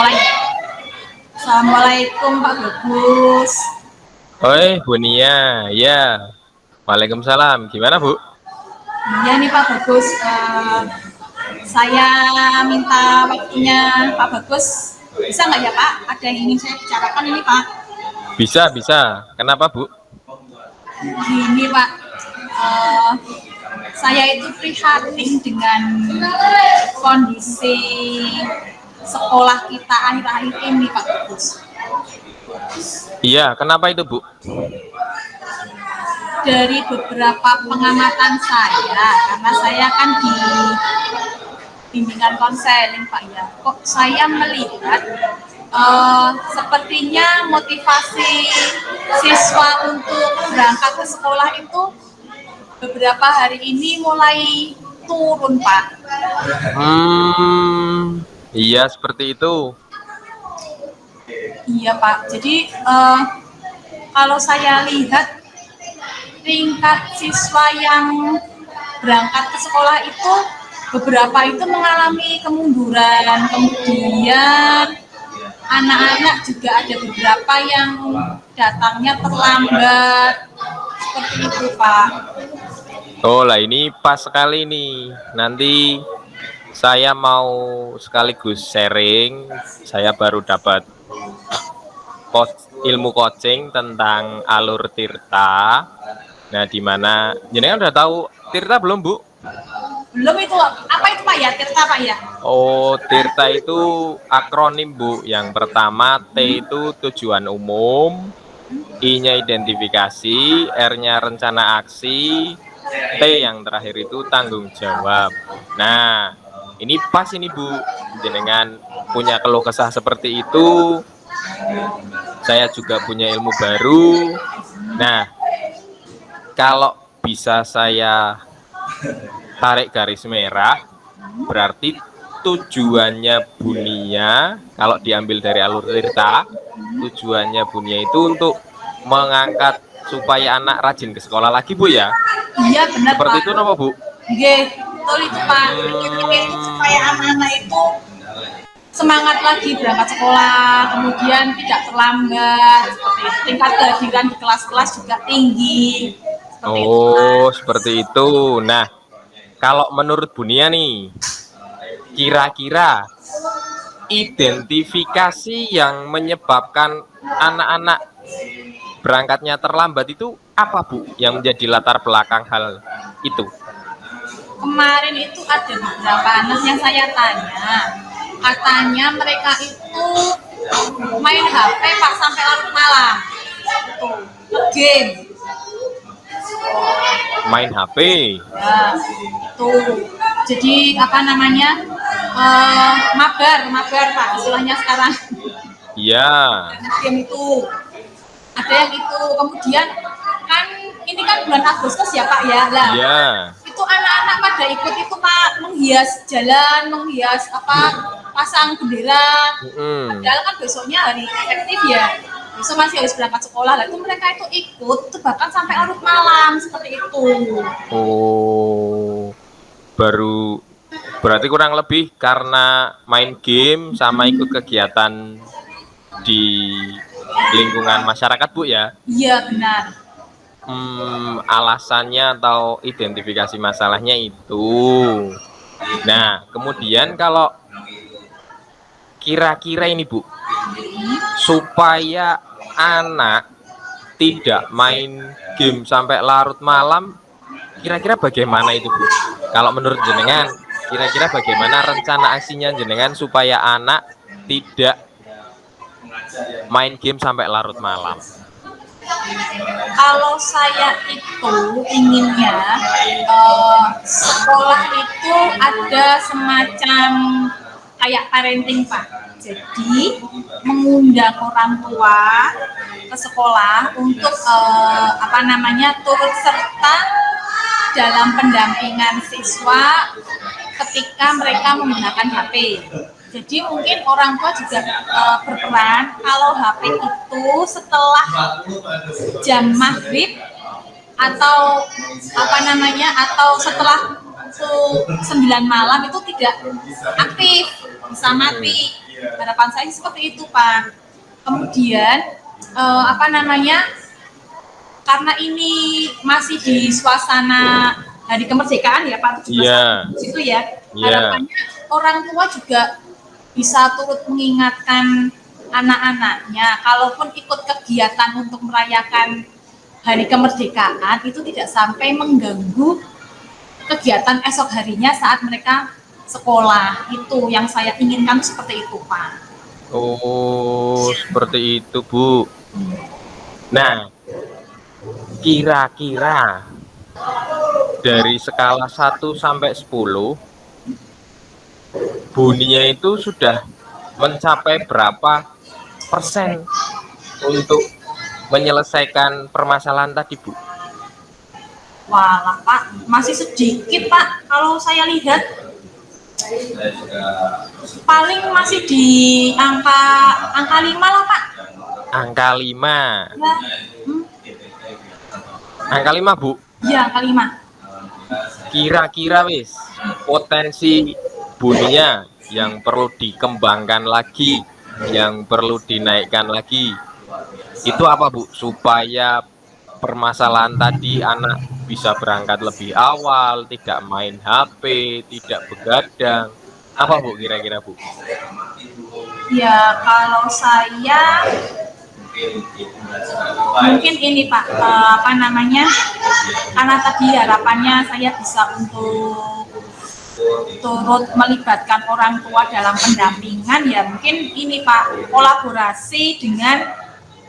Mulai. Assalamualaikum Pak Bagus. Oi, Bu Nia. Ya, Waalaikumsalam. Gimana, Bu? Iya nih Pak Bagus, saya minta waktunya Pak Bagus. Bisa nggak ya Pak? Ada yang ingin saya bicarakan ini Pak. Bisa, bisa. Kenapa, Bu? Gini Pak, eh, saya itu prihatin dengan kondisi sekolah kita akhir-akhir ini Pak Bagus. Iya, kenapa itu, Bu? Dari beberapa pengamatan saya, karena saya kan di bimbingan konseling Pak ya, kok saya melihat sepertinya motivasi siswa untuk berangkat ke sekolah itu beberapa hari ini mulai turun Pak. Iya seperti itu. Iya Pak, jadi kalau saya lihat tingkat siswa yang berangkat ke sekolah itu beberapa itu mengalami kemunduran, kemudian anak-anak juga ada beberapa yang datangnya terlambat, seperti itu Pak. Oh lah, ini pas sekali nih. Nanti saya mau sekaligus sharing. Saya baru dapat ilmu coaching tentang alur Tirta. Nah, di mana jenengan udah tahu Tirta belum, Bu? Belum itu, apa itu Pak ya, Tirta Pak ya? Oh, Tirta itu akronim, Bu. Yang pertama T itu tujuan umum, I-nya identifikasi, R-nya rencana aksi, T yang terakhir itu tanggung jawab. Nah, ini pas ini, Bu. Jenengan punya keluh kesah seperti itu. Saya juga punya ilmu baru. Nah, kalau bisa saya tarik garis merah, berarti tujuannya Bunia, kalau diambil dari alur Tirta, tujuannya Bunia itu untuk mengangkat supaya anak rajin ke sekolah lagi, Bu ya? Iya benar Seperti Pak. itu apa, Bu? Iya, betul itu Pak. Itu supaya anak-anak itu semangat lagi berangkat sekolah, kemudian tidak terlambat, seperti itu. Tingkat kehadiran di kelas-kelas juga tinggi. Seperti itu, Oh, seperti itu. Nah, kalau menurut Bunia nih, kira-kira identifikasi yang menyebabkan anak-anak berangkatnya terlambat itu apa, Bu, yang menjadi latar belakang hal itu? Kemarin itu ada beberapa anak yang saya tanya, katanya mereka itu main HP Pak sampai larut malam, game. Main HP. Ya, itu. Jadi apa namanya? Mabar Pak istilahnya sekarang. Iya. Game itu. Ada yang itu. Kemudian kan ini kan bulan Agustus ya Pak ya. Lah. Iya. Itu anak-anak pada ikut itu Pak, menghias jalan, menghias pasang bendera. Padahal kan besoknya hari efektif ya. Besok masih harus berangkat sekolah, lalu mereka itu ikut itu bahkan sampai larut malam seperti itu. Oh, baru berarti kurang lebih karena main game sama ikut kegiatan di lingkungan masyarakat, Bu ya? Iya benar. Alasannya atau identifikasi masalahnya itu. Nah, kemudian kalau kira-kira ini, Bu, supaya anak tidak main game sampai larut malam, kira-kira bagaimana itu, Bu? Kalau menurut jenengan, kira-kira bagaimana rencana aksinya jenengan supaya anak tidak main game sampai larut malam? Kalau saya itu inginnya sekolah itu ada semacam kayak parenting Pak. Jadi mengundang orang tua ke sekolah untuk turut serta dalam pendampingan siswa ketika mereka menggunakan HP. Jadi mungkin orang tua juga berperan kalau HP itu setelah jam maghrib atau atau setelah 9 malam itu tidak aktif, bisa mati. harapan saya seperti itu Pak. Kemudian apa namanya, karena ini masih di suasana hari kemerdekaan ya Pak, 17 Agustus itu ya, harapannya orang tua juga bisa turut mengingatkan anak-anaknya, kalaupun ikut kegiatan untuk merayakan hari kemerdekaan itu tidak sampai mengganggu kegiatan esok harinya saat mereka sekolah. Itu yang saya inginkan seperti itu Pak. Oh, seperti itu Bu. Nah, kira-kira dari skala 1 sampai 10, bunyinya itu sudah mencapai berapa persen untuk menyelesaikan permasalahan tadi Bu? Wah Pak, masih sedikit Pak. Kalau saya lihat paling masih di angka 5 lah Pak. Angka 5. Ya. Angka 5 Bu? Iya, angka 5. Kira-kira wis potensi bunyinya yang perlu dikembangkan lagi, yang perlu dinaikkan lagi, itu apa Bu? Supaya permasalahan tadi anak bisa berangkat lebih awal, tidak main HP, tidak begadang. Apa Bu kira-kira Bu? Ya, kalau saya mungkin ini Pak, apa namanya, karena tadi harapannya saya bisa untuk turut melibatkan orang tua dalam pendampingan, ya mungkin ini Pak, kolaborasi dengan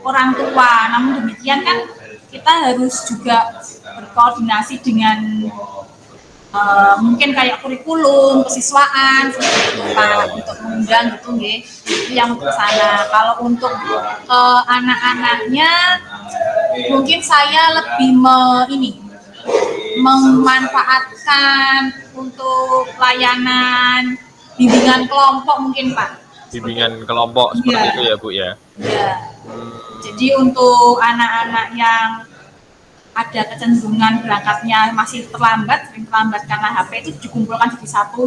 orang tua. Namun demikian kan kita harus juga berkoordinasi dengan mungkin kayak kurikulum, kesiswaan seperti itu Pak, untuk mengundang gitu nggih. Itu yang untuk sana. Kalau untuk anak-anaknya mungkin saya lebih memanfaatkan untuk layanan bimbingan kelompok mungkin Pak. Bimbingan kelompok seperti itu ya Bu ya? Iya. Jadi untuk anak-anak yang ada kecenderungan berangkatnya masih terlambat, sering terlambat karena HP, itu dikumpulkan jadi satu,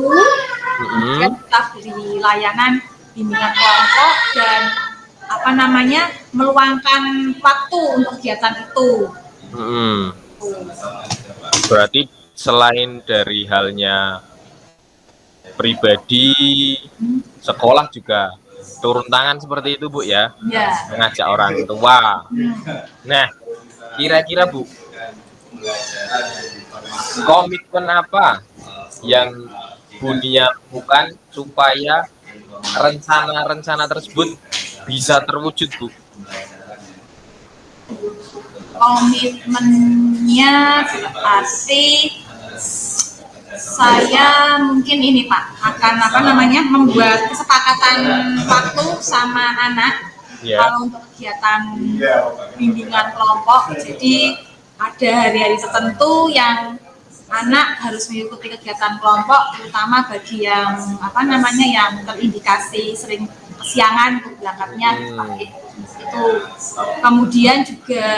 kemudian kita beri layanan bimbingan kelompok dan apa namanya, meluangkan waktu untuk kegiatan itu. Berarti selain dari halnya pribadi, sekolah juga turun tangan seperti itu Bu ya? Ya. Mengajak orang tua. Nah, kira-kira Bu, komitmen apa yang bunyinya bukan supaya rencana-rencana tersebut bisa terwujud Bu? Komitmennya pasti saya mungkin ini Pak, akan apa namanya, membuat kesepakatan waktu sama anak. Kalau untuk kegiatan bimbingan kelompok, jadi ada hari-hari tertentu yang anak harus mengikuti kegiatan kelompok, terutama bagi yang apa namanya, yang terindikasi sering kesiangan untuk berangkatnya itu. Kemudian juga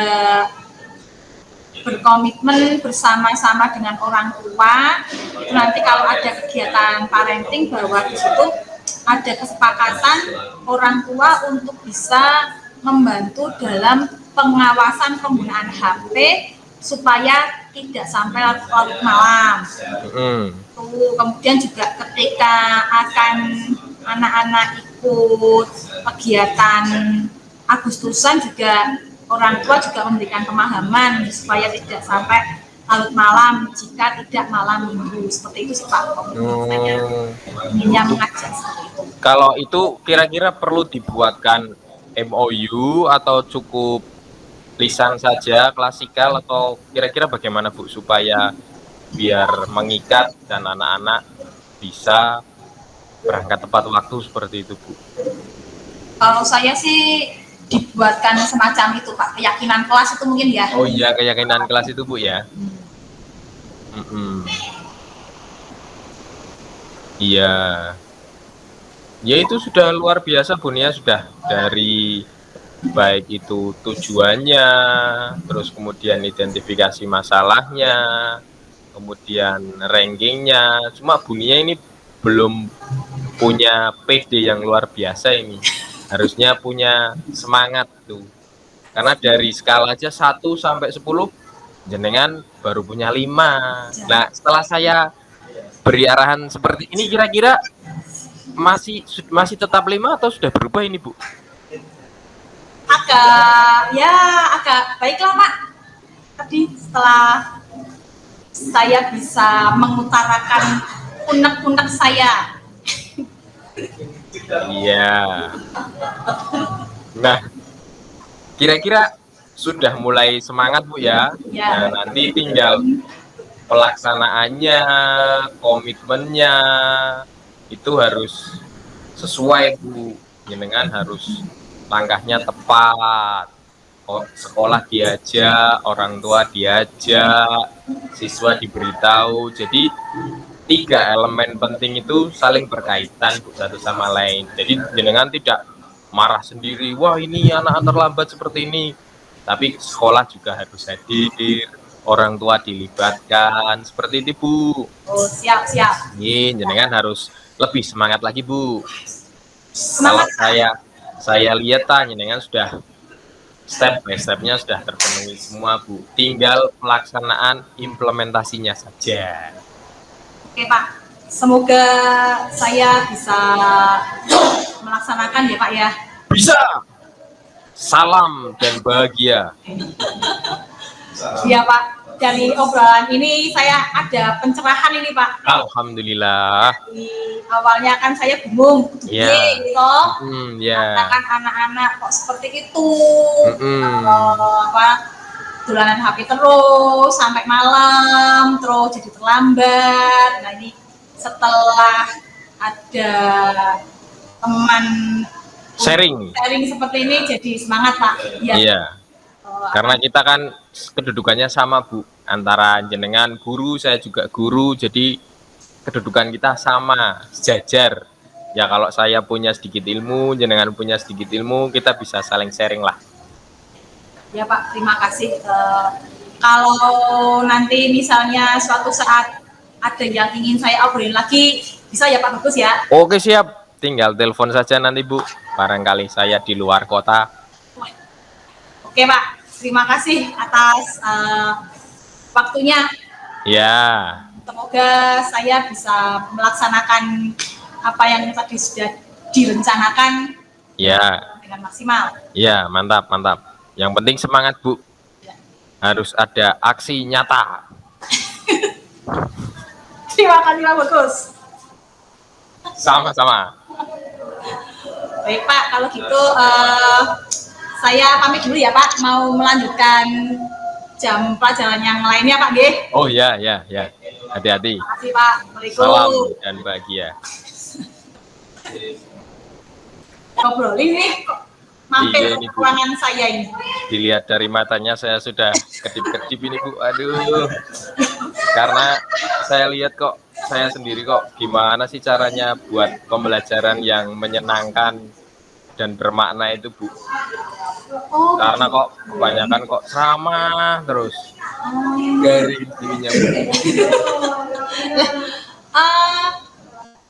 berkomitmen bersama-sama dengan orang tua, itu nanti kalau ada kegiatan parenting bahwa di situ ada kesepakatan orang tua untuk bisa membantu dalam pengawasan penggunaan HP supaya tidak sampai larut malam. Kemudian juga ketika akan anak-anak ikut kegiatan Agustusan juga orang tua juga memberikan pemahaman supaya tidak sampai larut malam jika tidak malam minggu. Seperti itu sih Pak. Yang mengajak seperti itu. Kalau itu kira-kira perlu dibuatkan MOU atau cukup lisan saja, klasikal, atau kira-kira bagaimana Bu supaya biar mengikat dan anak-anak bisa berangkat tepat waktu seperti itu Bu? Kalau saya sih dibuatkan semacam itu Pak, keyakinan kelas itu mungkin ya. Oh iya, keyakinan kelas itu Bu ya. Iya. Ya itu sudah luar biasa Bu Nia, sudah dari baik itu tujuannya, terus kemudian identifikasi masalahnya, kemudian rankingnya. Cuma Bu Nia ini belum punya PD yang luar biasa ini. Harusnya punya semangat tuh. Karena dari skala aja 1 sampai 10, jenengan baru punya 5. Nah, setelah saya beri arahan seperti ini, kira-kira masih tetap 5 atau sudah berubah ini, Bu? Agak baiklah Pak. Tadi setelah saya bisa mengutarakan unek-unek saya. Iya. Nah, kira-kira sudah mulai semangat Bu ya? Ya. Nah, nanti tinggal pelaksanaannya, komitmennya itu harus sesuai Bu. Jenengan harus langkahnya tepat. Sekolah diajak, orang tua diajak, siswa diberitahu. Jadi 3 elemen penting itu saling berkaitan Bu, satu sama lain. Jadi jenengan tidak marah sendiri, wah ini anak terlambat seperti ini. Tapi sekolah juga harus hadir, orang tua dilibatkan, seperti itu Bu. Oh, siap. Ini jenengan harus lebih semangat lagi Bu. Semangat. Kalau saya lihat jenengan sudah step by stepnya sudah terpenuhi semua Bu. Tinggal pelaksanaan implementasinya saja. Oke Pak, semoga saya bisa melaksanakan ya Pak ya. Bisa. Salam dan bahagia. Iya Pak, dari obrolan ini saya ada pencerahan ini Pak. Alhamdulillah. Di awalnya kan saya bingung, Ya. gitu. Ya. Katakan anak-anak kok seperti itu, Mm-mm. dolanan HP terus sampai malam, terus jadi terlambat. Nah ini setelah ada teman Sharing. seperti ini jadi semangat Pak. Iya. Karena kita kan kedudukannya sama Bu, antara jenengan guru, saya juga guru, jadi kedudukan kita sama, sejajar. Ya kalau saya punya sedikit ilmu, jenengan punya sedikit ilmu, kita bisa saling sharing lah. Ya Pak, terima kasih. Kalau nanti misalnya suatu saat ada yang ingin saya obrolin lagi, bisa ya Pak Bagus ya? Oke siap, tinggal telepon saja nanti Bu, barangkali saya di luar kota. Oke Pak, terima kasih atas waktunya. Ya. Semoga saya bisa melaksanakan apa yang tadi sudah direncanakan dengan maksimal. Ya, mantap. Yang penting semangat Bu. Harus ada aksi nyata. Terima kasih Pak Bagus. Sama-sama. Baik Pak, kalau gitu saya pamit dulu ya Pak, mau melanjutkan jam pelajaran yang lainnya Pak G. Oh ya. Hati-hati. Terima kasih Pak. Assalamualaikum. Salam dan bahagia. Ngobrolin nih kok mampir ke ruangan saya ini. Dilihat dari matanya saya sudah kedip-kedip ini Bu. Aduh. Karena saya lihat kok, saya sendiri kok gimana sih caranya buat pembelajaran yang menyenangkan dan bermakna itu Bu. Karena kok kebanyakan kok ceramah terus. Garing dirinya Bu.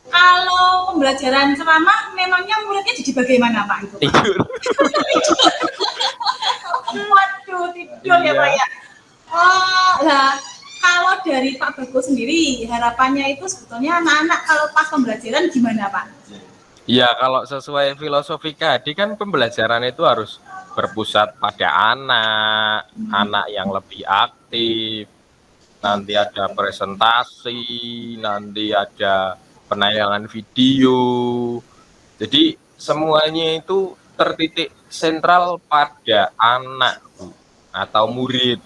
Kalau pembelajaran ceramah, memangnya muridnya jadi bagaimana Pak itu? Tidur. Waduh, tidur ya Pak ya. Lah kalau dari Pak Bagus sendiri, harapannya itu sebetulnya anak-anak kalau pas pembelajaran gimana Pak? Ya kalau sesuai filosofi KD kan pembelajaran itu harus berpusat pada anak yang lebih aktif. Nanti ada presentasi, nanti ada penayangan video. Jadi semuanya itu tertitik sentral pada anak Bu, atau murid.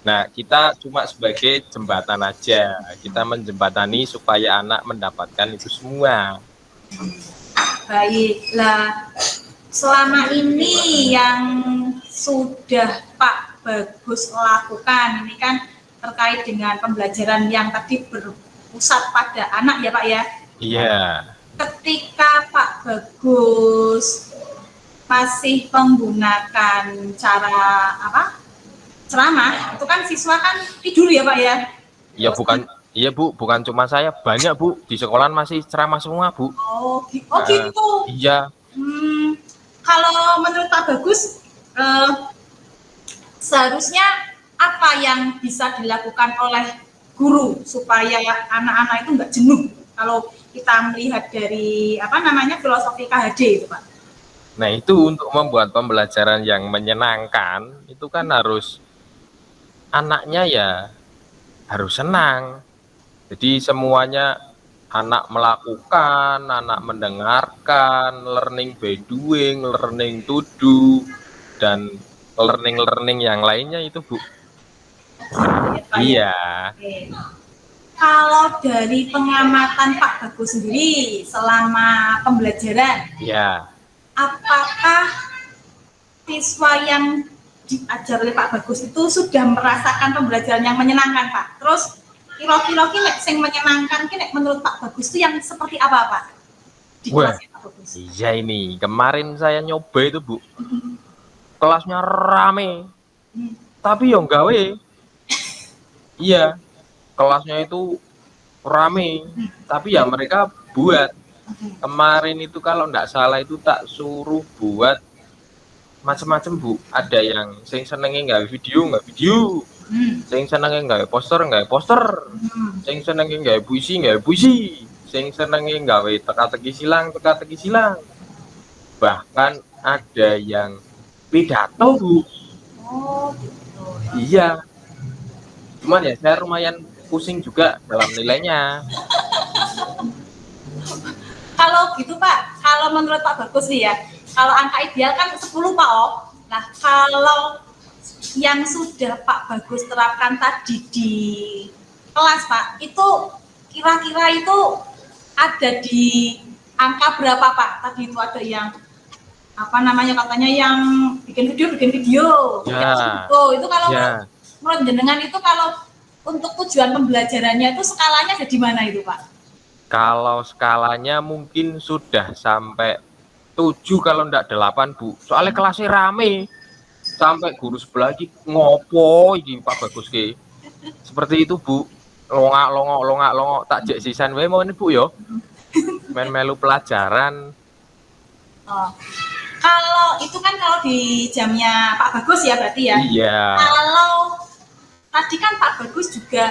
Nah, kita cuma sebagai jembatan aja. Kita menjembatani supaya anak mendapatkan itu semua. Baiklah, selama ini yang sudah Pak Bagus lakukan ini kan terkait dengan pembelajaran yang tadi berpusat pada anak ya Pak ya? Iya. Ketika Pak Bagus masih menggunakan cara ceramah, itu kan siswa kan tidur ya Pak ya? Ya Iya Bu, bukan cuma saya, banyak Bu. Di sekolahan masih ceramah semua Bu. Oh Heeh. gitu. Iya. Kalau menurut Pak Bagus, seharusnya apa yang bisa dilakukan oleh guru supaya anak-anak itu nggak jenuh kalau kita melihat dari filosofi KHD itu Pak? Nah itu untuk membuat pembelajaran yang menyenangkan, itu kan harus anaknya ya harus senang. Jadi semuanya anak melakukan, anak mendengarkan, learning by doing, learning to do, dan learning yang lainnya itu Bu. Ya, Pak, ya. Iya. Oke. Kalau dari pengamatan Pak Bagus sendiri selama pembelajaran, Ya. apakah siswa yang diajar oleh Pak Bagus itu sudah merasakan pembelajaran yang menyenangkan Pak? Terus kira-kira yang menyenangkan menurut Pak Bagus itu yang seperti apa Pak? Di Wah, kelasnya Pak Bagus. iya ini kemarin saya nyoba itu Bu, kelasnya rame, tapi yang gawe, iya, kelasnya itu rame, tapi ya mereka buat. Kemarin itu kalau nggak salah itu tak suruh buat macam-macam Bu. Ada yang sing senengnya nggak video, sing senengnya nggak poster, sing senengnya nggak puisi, sing senengnya nggak teka-teki silang. Bahkan ada yang pidato Bu. Oh gitu. Iya, cuman ya saya lumayan pusing juga dalam nilainya. Kalau gitu Pak, kalau menurut Pak Bagus nih ya, kalau angka ideal kan 10 Pak Op. Nah kalau yang sudah Pak Bagus terapkan tadi di kelas Pak, itu kira-kira itu ada di angka berapa Pak? Tadi itu ada yang katanya yang bikin video, Ya, itu kalau ya. menurut jenengan itu kalau untuk tujuan pembelajarannya itu skalanya ada di mana itu Pak? Kalau skalanya mungkin sudah sampai 7 kalau enggak 8 Bu. Soalnya kelasnya rame. Sampai guru sebelah lagi ngopo iki Pak Bagus ke. Seperti itu Bu. Longak tak jek sisan wae mau Bu yo. Men melu pelajaran. Oh. Kalau itu kan kalau di jamnya Pak Bagus ya berarti ya. Iya. Kalau tadi kan Pak Bagus juga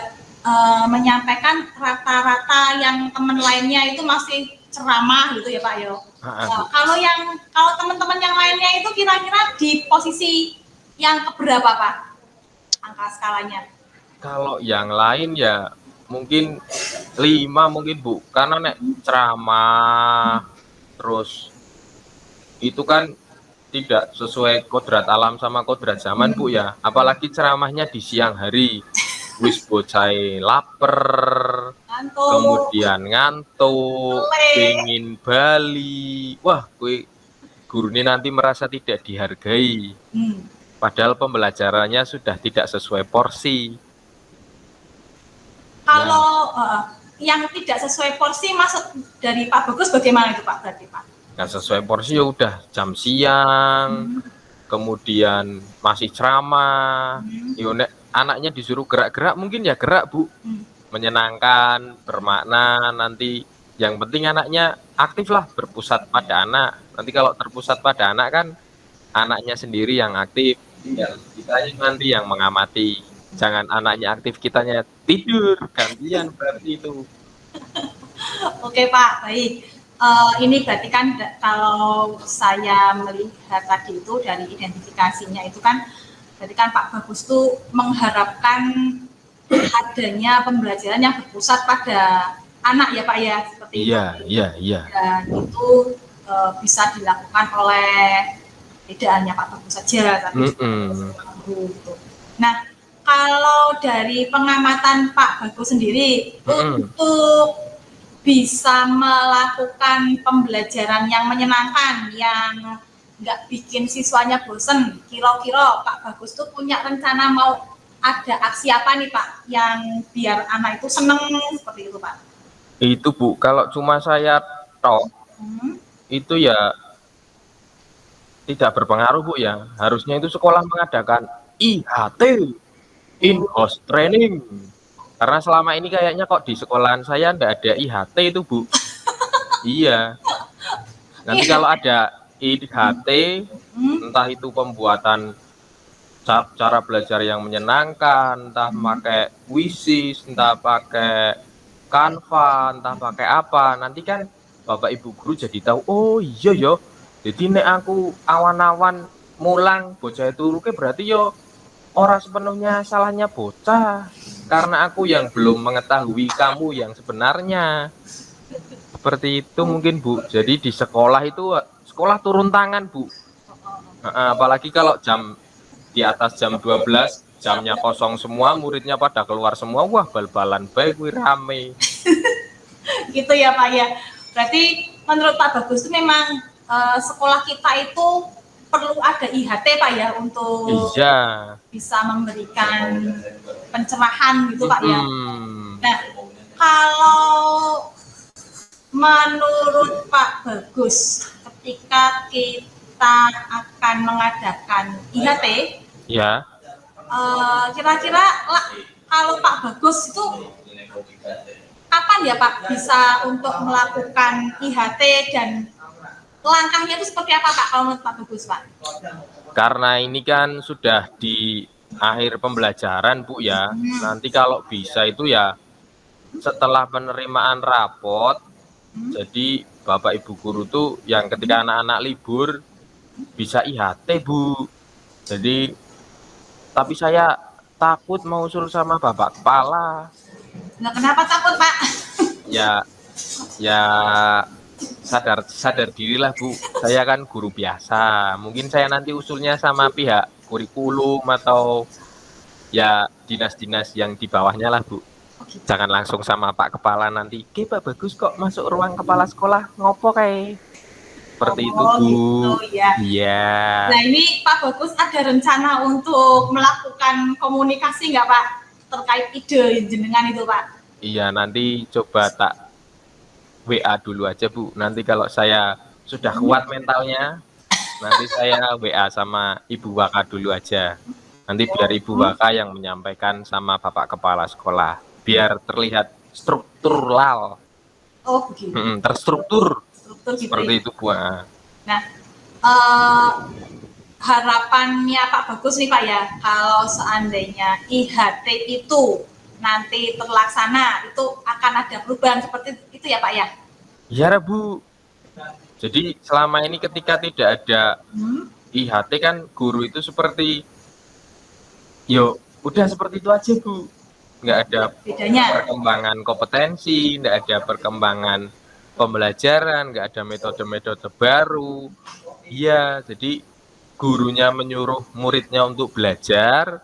menyampaikan rata-rata yang teman lainnya itu masih ceramah gitu ya Pak Yo. Kalau teman-teman yang lainnya itu kira-kira di posisi yang keberapa Pak? Angka skalanya? Kalau yang lain ya mungkin 5 mungkin Bu. Karena nek ceramah terus itu kan tidak sesuai kodrat alam sama kodrat zaman Bu ya. Apalagi ceramahnya di siang hari. Wis bocai lapar, kemudian ngantuk, pengen bali. Wah, gurune nanti merasa tidak dihargai. Padahal pembelajarannya sudah tidak sesuai porsi. Kalau yang tidak sesuai porsi maksud dari Pak Bagus bagaimana itu Pak berarti Pak? Nggak sesuai porsi ya udah jam siang, kemudian masih ceramah. Nek anaknya disuruh gerak-gerak mungkin ya gerak Bu. Menyenangkan, bermakna, nanti yang penting anaknya aktif lah, berpusat pada anak. Nanti kalau terpusat pada anak kan anaknya sendiri yang aktif, tinggal kita nanti yang mengamati. Jangan anaknya aktif, kitanya tidur, gantian berarti itu. Oke Pak, baik. Ini berarti kan kalau saya melihat tadi itu dari identifikasinya itu kan berarti kan Pak Bagus tuh mengharapkan adanya pembelajaran yang berpusat pada anak ya Pak ya seperti itu. Iya. Dan itu bisa dilakukan oleh tidak hanya Pak Bagus saja tapi guru gitu. Nah kalau dari pengamatan Pak Bagus sendiri untuk bisa melakukan pembelajaran yang menyenangkan, yang nggak bikin siswanya bosen, kira-kira Pak Bagus tuh punya rencana mau ada aksi apa nih Pak, yang biar anak itu seneng seperti itu Pak? Itu Bu, kalau cuma saya tok, itu ya tidak berpengaruh Bu ya. Harusnya itu sekolah mengadakan IHT, in-house training. Karena selama ini kayaknya kok di sekolahan saya nggak ada IHT itu, Bu. Iya. Nanti kalau ada IHT, entah itu pembuatan cara belajar yang menyenangkan, entah pakai Quizzes, entah pakai Canva, entah pakai apa, nanti kan Bapak Ibu guru jadi tahu, oh iya yo. Jadi nek aku awan-awan mulang bocah itu berarti yo ora sepenuhnya salahnya bocah, karena aku yang belum mengetahui kamu yang sebenarnya. Seperti itu mungkin, Bu. Jadi di sekolah itu sekolah turun tangan, Bu. Apalagi kalau jam di atas jam 12, jamnya kosong semua, muridnya pada keluar semua, wah bal-balan baik kuwi rame. Gitu ya Pak ya. Berarti menurut Pak Bagus itu memang sekolah kita itu perlu ada IHT Pak ya untuk Iya. bisa memberikan pencerahan gitu Pak ya. Hmm. Nah, kalau menurut Pak Bagus ketika kita akan mengadakan IHT, Ya. kira-kira kalau Pak Bagus itu kapan ya Pak bisa untuk melakukan IHT dan langkahnya itu seperti apa Pak kalau menurut Pak Bagus Pak? Karena ini kan sudah di akhir pembelajaran, Bu ya. Nanti kalau bisa itu ya setelah penerimaan rapot, jadi Bapak Ibu guru tuh yang ketika anak-anak libur bisa IHT, Bu. Jadi tapi saya takut mau usul sama Bapak Kepala. Nah, kenapa takut Pak? Ya sadar dirilah, Bu. Saya kan guru biasa. Mungkin saya nanti usulnya sama pihak kurikulum atau ya dinas-dinas yang di bawahnya lah, Bu. Jangan langsung sama Pak Kepala nanti. Oke, Pak Bagus kok masuk ruang kepala sekolah ngopo kayak. Seperti itu, Bu. Gitu, ya. Iya. Nah, ini Pak Bagus ada rencana untuk melakukan komunikasi nggak Pak terkait ide jenengan itu Pak? Iya, nanti coba tak WA dulu aja, Bu. Nanti kalau saya sudah kuat mentalnya, nanti saya WA sama Ibu Waka dulu aja. Nanti biar Ibu Waka yang menyampaikan sama Bapak Kepala Sekolah. Biar terlihat struktural. Oh, begitu. Terstruktur. Struktur gitu. Seperti itu, Bu. Nah, harapannya Pak Bagus nih Pak ya, kalau seandainya IHT itu nanti terlaksana, itu akan ada perubahan seperti itu ya Pak ya? Iya, Bu. Jadi selama ini ketika tidak ada IHT kan guru itu seperti, yo udah seperti itu aja, Bu. Nggak ada bedanya perkembangan kompetensi, nggak ada perkembangan pembelajaran, nggak ada metode-metode baru. Iya, jadi gurunya menyuruh muridnya untuk belajar,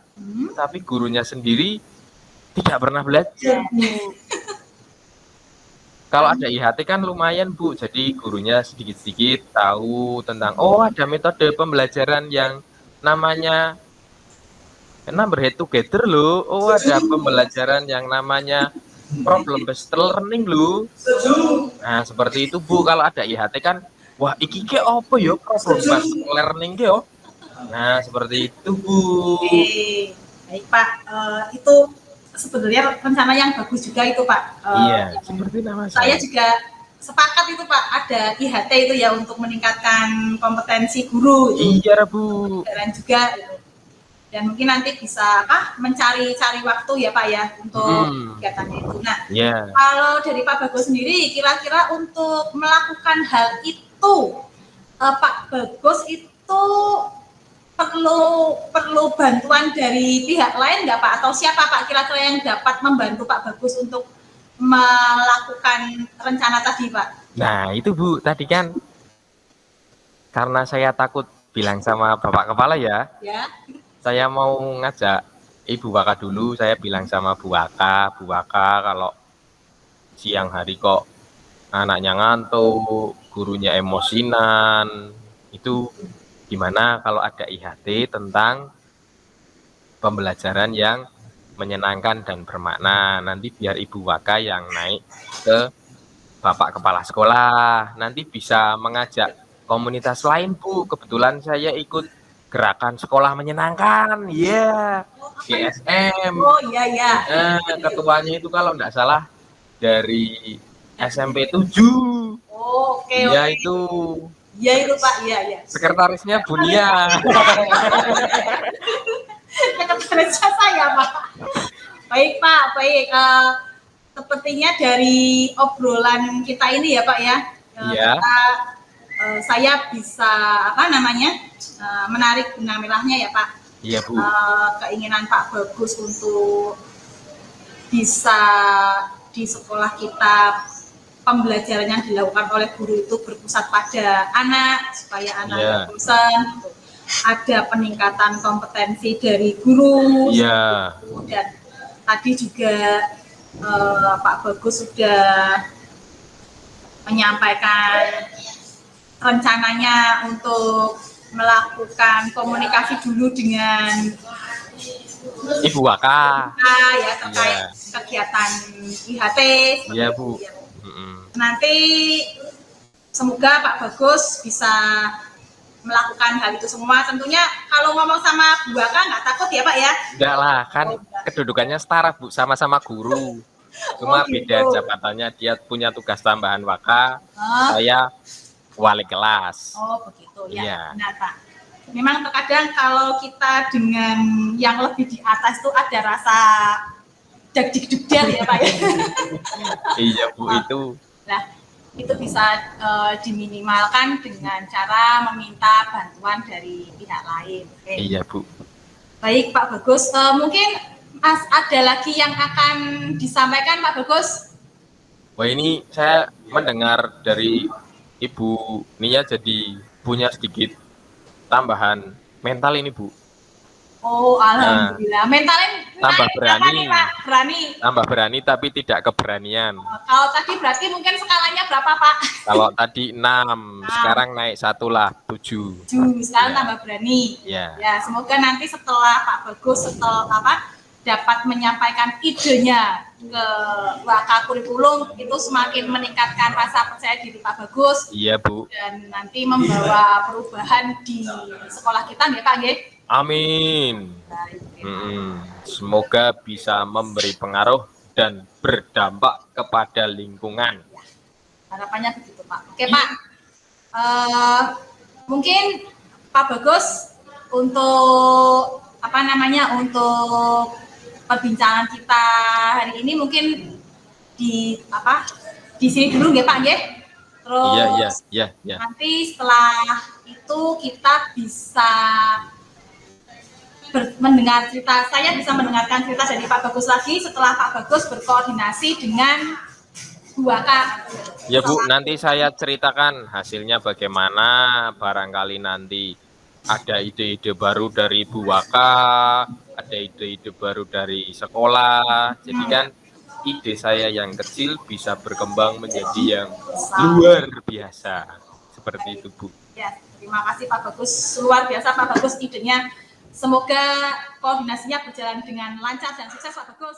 tapi gurunya sendiri tidak pernah belajar, Bu. Kalau ada IHT kan lumayan, Bu. Jadi gurunya sedikit-sedikit tahu tentang, oh ada metode pembelajaran yang namanya number together loh. Oh ada pembelajaran yang namanya problem based learning loh. Nah seperti itu, Bu. Kalau ada IHT kan, wah iki ke apa ya problem based learning ke yo. Nah seperti itu, Bu. Oke, baik Pak, itu sebenarnya rencana yang bagus juga itu Pak. Iya, seperti nama saya juga sepakat itu Pak, ada IHT itu ya untuk meningkatkan kompetensi guru. Iya, Bu. Dan juga, dan mungkin nanti bisa mencari-cari waktu ya Pak ya untuk kegiatannya itu. Nah, kalau dari Pak Bagus sendiri, kira-kira untuk melakukan hal itu, Pak Bagus itu perlu bantuan dari pihak lain nggak Pak? Atau siapa Pak kira-kira yang dapat membantu Pak Bagus untuk melakukan rencana tadi Pak? Nah itu Bu, tadi kan karena saya takut bilang sama Bapak Kepala ya. Saya mau ngajak Ibu Waka dulu, saya bilang sama Bu Waka kalau siang hari kok anaknya ngantuk, gurunya emosinan, itu gimana kalau ada IHT tentang pembelajaran yang menyenangkan dan bermakna. Nanti biar Ibu Waka yang naik ke Bapak Kepala Sekolah. Nanti bisa mengajak komunitas lain, Bu. Kebetulan saya ikut gerakan sekolah menyenangkan, ya, GSM. Oh iya ya. Ketuanya itu kalau nggak salah dari SMP 7. Oh, oke Iya oke. itu. Iya itu Pak, iya iya. Sekretarisnya Bunia. Sekretaris saya Pak. Baik Pak, baik. Sepertinya dari obrolan kita ini ya Pak ya, Iya. saya bisa menarik benang merahnya ya Pak. Iya Bu. Keinginan Pak Bagus untuk bisa di sekolah kita pembelajaran yang dilakukan oleh guru itu berpusat pada anak supaya anak tidak bosan. Ada peningkatan kompetensi dari guru. Iya. Dan tadi juga Pak Bagus sudah menyampaikan rencananya untuk melakukan komunikasi dulu dengan Ibu Waka ya terkait kegiatan IHT. Iya Bu. Nanti semoga Pak Bagus bisa melakukan hal itu semua. Tentunya kalau ngomong sama Bu Waka nggak takut ya Pak ya? Enggak lah, kan kedudukannya setara Bu, sama-sama guru. Cuma beda jabatannya, dia punya tugas tambahan Waka, saya wali kelas. Oh begitu ya, iya. Benar Pak. Memang terkadang kalau kita dengan yang lebih di atas itu ada rasa dag-dig-dugdel ya Pak ya. Iya Bu, itu. Nah, itu bisa diminimalkan dengan cara meminta bantuan dari pihak lain. Oke. Iya Bu. Baik Pak Bagus, mungkin ada lagi yang akan disampaikan Pak Bagus? Wah ini saya mendengar dari Ibu Nia jadi punya sedikit tambahan mental ini Bu. Oh alhamdulillah, mentalnya tambah berani, nih, Pak? Berani. Tambah berani tapi tidak keberanian. Kalau tadi berarti mungkin skalanya berapa Pak? Kalau tadi 6, sekarang naik 1 lah, 7. 7, sekarang tambah berani. Ya. Ya, semoga nanti setelah Pak Bagus dapat menyampaikan idenya ke Waka Kurikulum itu semakin meningkatkan rasa percaya diri Pak Bagus. Iya Bu. Dan nanti membawa perubahan di sekolah kita ya Pak ya. Amin. Semoga bisa memberi pengaruh dan berdampak kepada lingkungan. Ya, harapannya begitu Pak. Oke Pak, mungkin Pak Bagus untuk untuk perbincangan kita hari ini mungkin di sini dulu ya Pak ya. Terus iya. Nanti setelah itu kita bisa mendengar cerita, saya bisa mendengarkan cerita dari Pak Bagus lagi setelah Pak Bagus berkoordinasi dengan Bu Waka. Ya Bu, nanti saya ceritakan hasilnya bagaimana, barangkali nanti ada ide-ide baru dari Bu Waka, ada ide-ide baru dari sekolah, jadi kan ide saya yang kecil bisa berkembang menjadi yang luar biasa, seperti itu Bu. Ya, terima kasih Pak Bagus, luar biasa Pak Bagus idenya. Semoga koordinasinya berjalan dengan lancar dan sukses Pak Bagus.